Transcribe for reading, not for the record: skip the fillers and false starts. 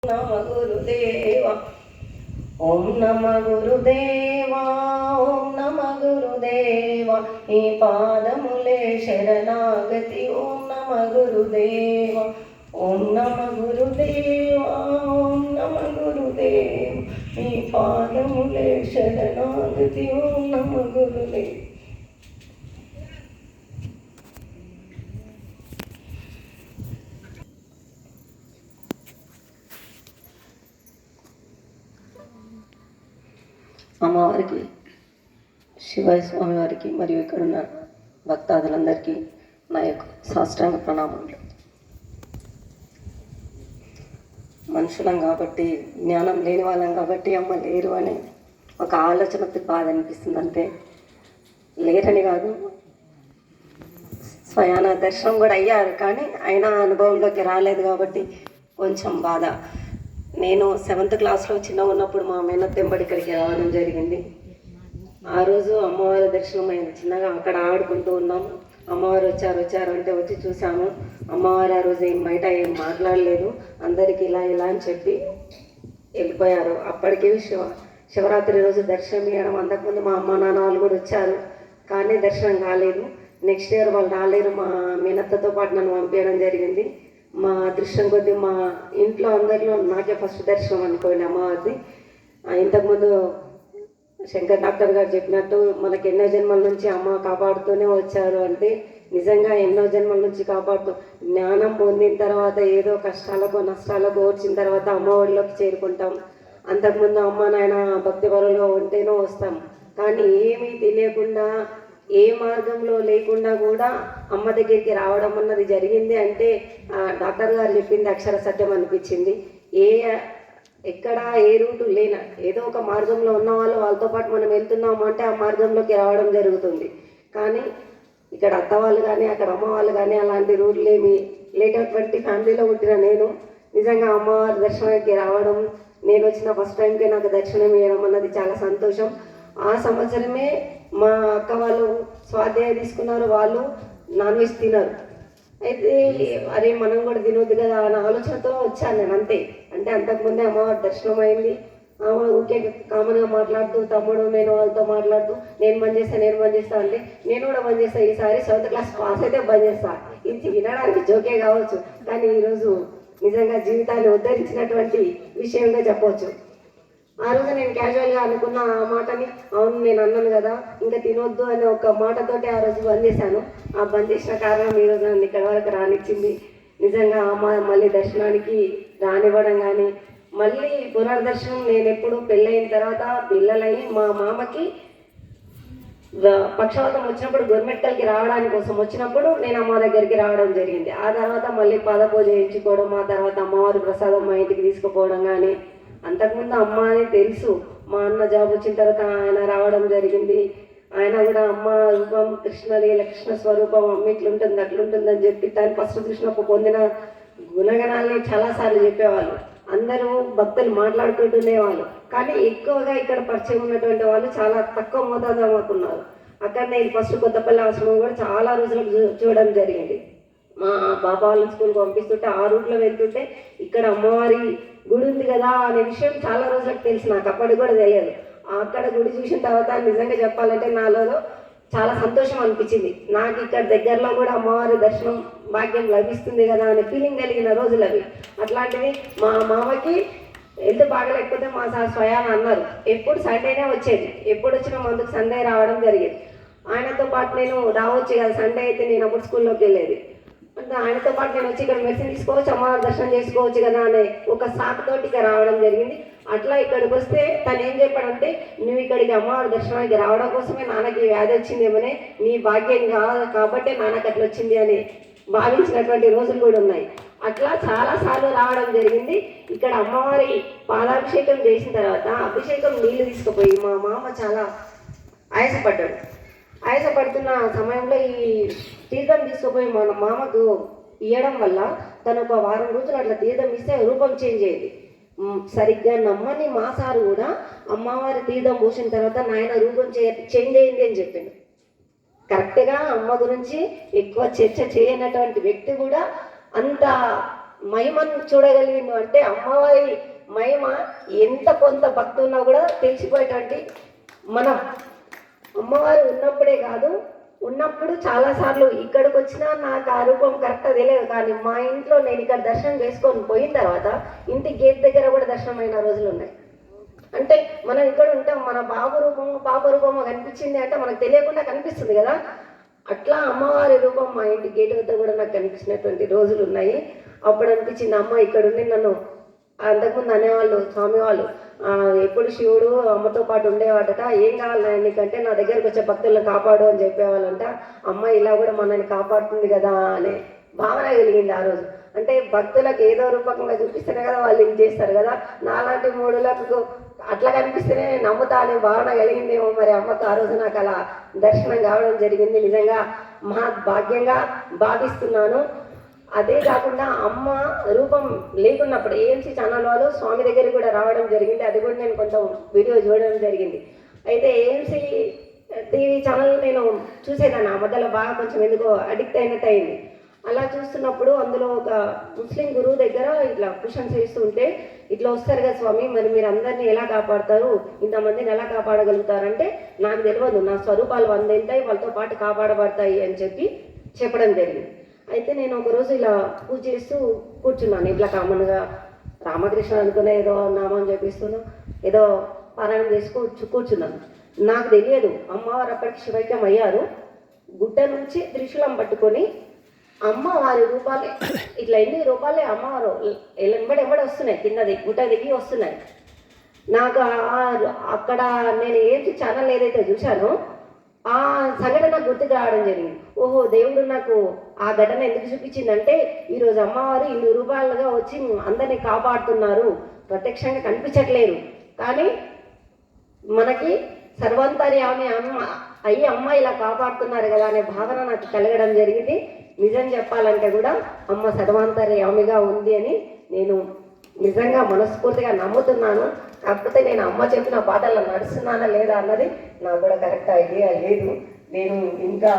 నమ గురుదేవ ఓం నమ గురుదేవ ఓం నమ గురుదేవ ఈ పాదములే శరణాగతి ఓం నమ గురుదేవ ఓం నమ గురుదేవ ఓం నమ గురుదేవ ఈ పాదములే శరణాగతి ఓం నమ గురుదేవ. అమ్మవారికి, శివయ్య స్వామి వారికి మరియు ఇక్కడున్న భక్తాదులందరికీ నా యొక్క సాష్టాంగ ప్రణామములు. మనుషులం కాబట్టి, జ్ఞానం లేని వాళ్ళం కాబట్టి అమ్మ లేరు అనే ఒక ఆలోచన బాధ అనిపిస్తుంది అంతే. లేరని కాదు, స్వయాన దర్శనం కూడా అయ్యారు కానీ అయినా అనుభవంలోకి రాలేదు కాబట్టి కొంచెం బాధ. నేను 7th క్లాస్లో చిన్నగా ఉన్నప్పుడు మా మేనత్తెంబడి ఇక్కడికి రావడం జరిగింది. ఆ రోజు అమ్మవారి దర్శనం అయింది. చిన్నగా అక్కడ ఆడుకుంటూ ఉన్నాము. అమ్మవారు వచ్చారు అంటే వచ్చి చూసాము. అమ్మవారు ఆ రోజు బయట ఏం మాట్లాడలేదు, అందరికీ ఇలా అని చెప్పి వెళ్ళిపోయారు. అప్పటికే శివరాత్రి రోజు దర్శనం ఇవ్వడం, అంతకుముందు మా అమ్మ నాన్న వాళ్ళు కూడా వచ్చారు కానీ దర్శనం కాలేదు. నెక్స్ట్ ఇయర్ వాళ్ళు రాలేరు, మా మేనత్తతో పాటు నన్ను పంపించడం జరిగింది. మా అదృష్టం కొద్దీ మా ఇంట్లో అందరిలో నాకే ఫస్ట్ దర్శనం అనుకోండి అమ్మవారిది. ఇంతకుముందు శంకర్ డాక్టర్ గారు చెప్పినట్టు మనకి ఎన్నో జన్మల నుంచి అమ్మ కాపాడుతూనే వచ్చారు అంటే నిజంగా ఎన్నో జన్మల నుంచి కాపాడుతూ జ్ఞానం పొందిన తర్వాత ఏదో కష్టాలకు నష్టాలకు ఓర్చిన తర్వాత అమ్మఒడిలోకి చేరుకుంటాం. అంతకుముందు అమ్మ నాయన భక్తి వరలో ఉంటేనో వస్తాం కానీ ఏమీ తెలియకుండా ఏ మార్గంలో లేకుండా కూడా అమ్మ దగ్గరికి రావడం అన్నది జరిగింది అంటే డాక్టర్ గారు చెప్పింది అక్షర సత్యం అనిపించింది. ఎక్కడ ఏ రూటు లేనా ఏదో ఒక మార్గంలో ఉన్న వాళ్ళతో పాటు మనం వెళ్తున్నాము అంటే ఆ మార్గంలోకి రావడం జరుగుతుంది. కానీ ఇక్కడ అత్త వాళ్ళు కానీ అక్కడ అమ్మ వాళ్ళు కానీ అలాంటి రూట్లు ఏమి లేనటువంటి ఫ్యామిలీలో పుట్టిన నేను నిజంగా అమ్మవారి దర్శనానికి రావడం, నేను వచ్చిన ఫస్ట్ టైంకే నాకు దర్శనం ఇవ్వడం అన్నది చాలా సంతోషం. ఆ సంవత్సరమే మా అక్క వాళ్ళు స్వాధ్యాయం తీసుకున్నారు, వాళ్ళు నాన్ వెజ్ తినరు. అయితే అరే మనం కూడా తినొద్దు కదా అనే ఆలోచనతో వచ్చాను నేను అంతే. అంటే అంతకుముందే అమ్మవారి దర్శనం అయింది. ఊకే కామన్గా మాట్లాడుతూ తమ్ముడు నేను వాళ్ళతో మాట్లాడుతూ నేను బంద్ చేస్తా అంటే నేను కూడా బంద్ చేస్తాను, ఈసారి 7th క్లాస్ పాస్ అయితే బంద్ చేస్తా. ఇది వినడానికి జోకే కావచ్చు కానీ ఈరోజు నిజంగా జీవితాన్ని ఉద్ధరించినటువంటి విషయంగా చెప్పవచ్చు. ఆ రోజు నేను క్యాజువల్గా అనుకున్న ఆ మాటని అవును నేను అన్నాను కదా ఇంకా తినొద్దు అనే ఒక మాటతోటి ఆ రోజు బంద్ చేశాను. ఆ బంద్ చేసిన కారణం ఈరోజు నన్ను ఇక్కడ వరకు రానిచ్చింది. నిజంగా అమ్మ మళ్ళీ దర్శనానికి రానివ్వడం కానీ మళ్ళీ పునర్దర్శనం నేను ఎప్పుడు పెళ్ళైన తర్వాత పిల్లలయ్యి మా మామకి పక్షవాతం వచ్చినప్పుడు గవర్నమెంట్కి రావడానికి కోసం వచ్చినప్పుడు నేను అమ్మ దగ్గరికి రావడం జరిగింది. ఆ తర్వాత మళ్ళీ పాదపూజ చేయించుకోవడం, ఆ తర్వాత అమ్మవారి ప్రసాదం మా ఇంటికి తీసుకుపోవడం కానీ. అంతకుముందు అమ్మ అని తెలుసు, మా అన్న జాబ్ వచ్చిన తర్వాత ఆయన రావడం జరిగింది. ఆయన కూడా అమ్మ రూపం కృష్ణలీల కృష్ణ స్వరూపం అమ్మ ఇట్లుంటుంది అట్లుంటుందని చెప్పి దాన్ని ఫస్ట్ కృష్ణకు పొందిన గుణగణాలని చాలాసార్లు చెప్పేవాళ్ళు. అందరూ భక్తులు మాట్లాడుకుంటుండేవాళ్ళు కానీ ఎక్కువగా ఇక్కడ పరిచయం ఉన్నటువంటి వాళ్ళు చాలా తక్కువ మోతాదులో అమ్ముకున్నారు. అక్కడ నేను ఫస్ట్ కొత్తపల్లి ఆశ్రమం కూడా చాలా రోజులకు చూడడం జరిగింది. మా పాప వాళ్ళని స్కూల్కి పంపిస్తుంటే ఆ రూట్లో వెళ్తుంటే ఇక్కడ అమ్మవారి గుడి ఉంది కదా అనే విషయం చాలా రోజులకు తెలుసు, నాకు అప్పటికి కూడా తెలియదు. అక్కడ గుడి చూసిన తర్వాత నిజంగా చెప్పాలంటే నాలో చాలా సంతోషం అనిపించింది. నాకు ఇక్కడ దగ్గరలో కూడా అమ్మవారి దర్శనం భాగ్యం లభిస్తుంది కదా అనే ఫీలింగ్ కలిగిన రోజులు అవి. అట్లాంటివి మా మామకి హెల్త్ బాగలేకపోతే మా సార్ స్వయాన అన్నారు ఎప్పుడు సండేనే వచ్చేది, ఎప్పుడు వచ్చినా ముందుకు సండే రావడం జరిగేది. ఆయనతో పాటు నేను రావచ్చు కదా సండే అయితే నేను అప్పుడు స్కూల్లోకి వెళ్ళేది అంటే ఆయనతో పాటు నేను వచ్చి ఇక్కడ మెడిసిన్ తీసుకోవచ్చు అమ్మవారి దర్శనం చేసుకోవచ్చు కదా అనే ఒక సాకుతోటి ఇక్కడ రావడం జరిగింది. అట్లా ఇక్కడికి వస్తే తను ఏం చెప్పాడంటే నువ్వు ఇక్కడికి అమ్మవారి దర్శనానికి రావడం కోసమే నాన్నకి వ్యాధి వచ్చిందేమనే, నీ భాగ్యం కాబట్టే నాన్నకి అట్లా వచ్చింది అని భావించినటువంటి రోజులు కూడా ఉన్నాయి. అట్లా చాలాసార్లు రావడం జరిగింది. ఇక్కడ అమ్మవారి పాలాభిషేకం చేసిన తర్వాత అభిషేకం నీళ్లు తీసుకుపోయి మా మామ చాలా ఆయాసపడుతున్న సమయంలో ఈ తీర్థం తీసుకుపోయి మన మామకు ఇవ్వడం వల్ల తను ఒక వారం రోజులు అట్లా తీర్థం ఇస్తే రూపం చేంజ్ అయ్యేది. సరిగ్గా నమ్మని మా సారు కూడా అమ్మవారి తీర్థం పోసిన తర్వాత నాయన రూపం చేంజ్ అయింది అని చెప్పిండు. కరెక్ట్గా అమ్మ గురించి ఎక్కువ చర్చ చేయనటువంటి వ్యక్తి కూడా అంత మహిమను చూడగలిగిండు అంటే అమ్మవారి మహిమ ఎంత కొంత భక్తి ఉన్నా కూడా తెలిసిపోయేటువంటి మనం అమ్మవారు ఉన్నప్పుడే కాదు, ఉన్నప్పుడు చాలాసార్లు ఇక్కడికి వచ్చినా నాకు ఆ రూపం కరెక్ట్గా తెలియదు. కానీ మా ఇంట్లో నేను ఇక్కడ దర్శనం చేసుకొని పోయిన తర్వాత ఇంటి గేట్ దగ్గర కూడా దర్శనం అయిన రోజులు ఉన్నాయి. అంటే మనం ఇక్కడ ఉంటాం, మన బాబు రూపము పాప రూపము కనిపించింది అంటే మనకు తెలియకుండా కనిపిస్తుంది కదా. అట్లా అమ్మవారి రూపం మా ఇంటి గేట్ వద్ద కూడా నాకు కనిపించినటువంటి రోజులు ఉన్నాయి. అప్పుడు అనిపించింది అమ్మ ఇక్కడ ఉండి నన్ను, అంతకుముందు అనేవాళ్ళు స్వామి వాళ్ళు ఎప్పుడు శివుడు అమ్మతో పాటు ఉండేవాడట, ఏం కావాలి నీకంటే నా దగ్గరకు వచ్చే భక్తులను కాపాడు అని చెప్పేవాళ్ళంట. అమ్మ ఇలా కూడా మనల్ని కాపాడుతుంది కదా అనే భావన కలిగింది ఆ రోజు. అంటే భక్తులకు ఏదో రూపకంగా చూపిస్తేనే కదా వాళ్ళు ఇది చేస్తారు కదా, నాలాంటి మూడులకు అట్లా కనిపిస్తేనే నమ్ముతా అనే భావన కలిగిందేమో మరి అమ్మకు. ఆ రోజు నాకు అలా దర్శనం కావడం జరిగింది. నిజంగా మహా భాగ్యంగా భావిస్తున్నాను. అదే కాకుండా అమ్మ రూపం లేకున్నప్పుడు ఏఎంసీ ఛానల్ వాళ్ళు స్వామి దగ్గరికి కూడా రావడం జరిగింది. అది కూడా నేను కొంత వీడియో చూడడం జరిగింది. అయితే ఏఎంసీ టీవీ ఛానల్ నేను చూసేదాన్ని, ఆ మధ్యలో బాగా కొంచెం ఎందుకో అడిక్ట్ అయినట్టు అయింది. అలా చూస్తున్నప్పుడు అందులో ఒక ముస్లిం గురువు దగ్గర ఇట్లా క్వశ్చన్స్ చేస్తుంటే, ఇట్లా వస్తారు కదా స్వామి, మరి మీరు అందరినీ ఎలా కాపాడతారు, ఇంతమందిని ఎలా కాపాడగలుగుతారంటే నాకు తెలియదు, నా స్వరూపాలు 100 ఉంటాయి, వాళ్ళతో పాటు కాపాడబడతాయి అని చెప్పడం జరిగింది. అయితే నేను ఒకరోజు ఇలా పూజ చేస్తూ కూర్చున్నాను. ఇట్లా కామన్గా రామకృష్ణ అనుకునే ఏదో నామం చెప్పిస్తున్నాను, ఏదో పారాయణం చేసి కూర్చున్నాను. నాకు తెలియదు అమ్మవారు అప్పటికి శివైక్యం అయ్యారు. గుడ్డ నుంచి త్రిశూలం పట్టుకొని అమ్మవారి రూపాలు ఇట్లా ఎన్ని రూపాలే అమ్మవారు ఎంబడి వస్తున్నాయి, కిందది గుడ్డ దిగి వస్తున్నాయి. నాకు అక్కడ నేను ఏంటి ఛానల్ ఏదైతే చూశానో ఆ సంఘటన గుర్తుకు రావడం జరిగింది. ఓహో, దేవుడు నాకు ఆ ఘటన ఎందుకు చూపించిందంటే ఈరోజు అమ్మవారు 200 రూపాయలుగా వచ్చి అందరినీ కాపాడుతున్నారు, ప్రత్యక్షంగా కనిపించట్లేరు కానీ మనకి సర్వాంతర్యామి అమ్మ ఇలా కాపాడుతున్నారు కదా అనే భావన నాకు కలగడం జరిగింది. నిజం చెప్పాలంటే కూడా అమ్మ సర్వాంతర్యామిగా ఉంది అని నేను నిజంగా మనస్ఫూర్తిగా నమ్ముతున్నాను. కాకపోతే నేను అమ్మ చెప్పిన పాటల్లో నడుస్తున్నానా లేదా అన్నది నాకు కూడా కరెక్ట్ ఐడియా లేదు. నేను ఇంకా